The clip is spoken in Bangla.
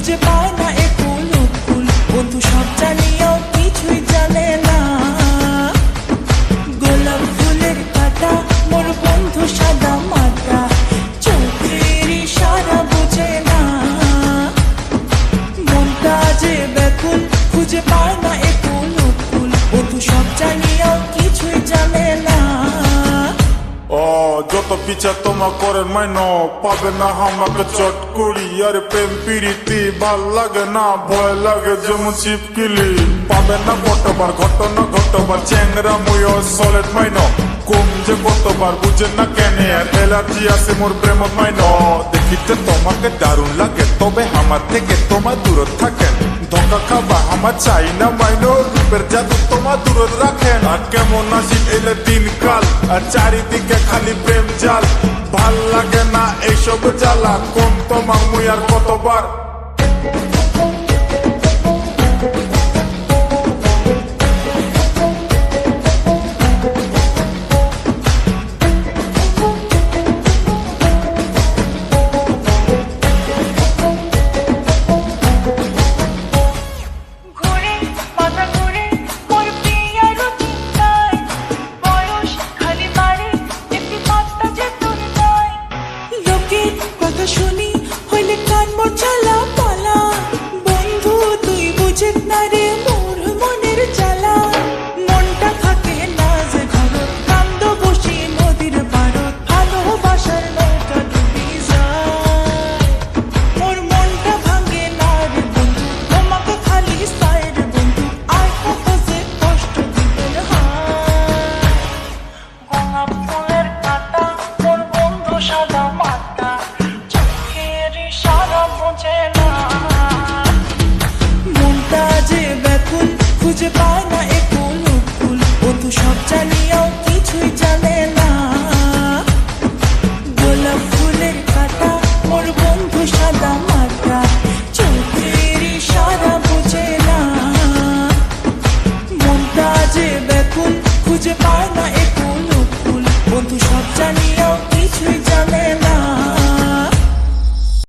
খুঁজে পায় না একুল উকুল, বন্ধু সব জানিয়েও কিছুই জানে না। গোলাপ ফুলের কাঁটা মোর বন্ধু সাদা মাটা, চোখের ইশারা বোঝে না। মনটা যে ব্যাকুল, খুঁজে পায় না একুল উকুল, বন্ধু সব জানিয়েও কিছুই জানে না। যত পিছা তোমা করেন মাইন পাবে না আমাকে চট করি। আর প্রেম পিড়িতি ভাল লাগে না, ভয় লাগে যেমন চিপকিলি। পাবে না কতবার ঘটনা ঘটবার চ্যাংরা মুয় সলেট মাইন, কম যে কতবার বুঝে না কেন আর এলার্জি আছে মোর প্রেম মাইন। দেখিতে তোমাকে দারুণ লাগে তবে আমার থেকে তোমার দূর থাকেন। ধোকা খাবা আমার চাই না মাইন, রূপের জাদু তোমার দূর রাখেন। আর কেমন আসি এলে দিনকাল, আর চারিদিকে খালি প্রেম জাল। ভাল লাগে না এইসব জ্বালা, কোন তোমার মুই আর কতবার। কথা শুনি হইলে কান মোর চালা পালা, বন্ধু তুই বুঝে না রে মোর মনের জ্বালা। মনটা থাকে না যে ঘর, কান্দ বসি নদীর পাড়ত, ভালোবাসার নৌকা ডুবি যায়। মোর মনটা ভাঙে না রে বন্ধু, তোমাকে খালি চাই রে বন্ধু, আর কত যে কষ্ট দিবেন হায়। গোলাপ ফুলের কাঁটা মোর বন্ধু সাদা মাটা, মনটা যে ব্যাকুল, খুঁজে পায় না একুল উকুল, বন্ধু সব জানিয়েও কিছুই জানে না। গোলাপ ফুলের কাঁটা মোর বন্ধু সাদা মাটা, চোখের ইশারা বোঝে না। মনটা যে ব্যাকুল, খুঁজে পায় না একুল উকুল, বন্ধু সব জানিয়েও কিছুই জানে না।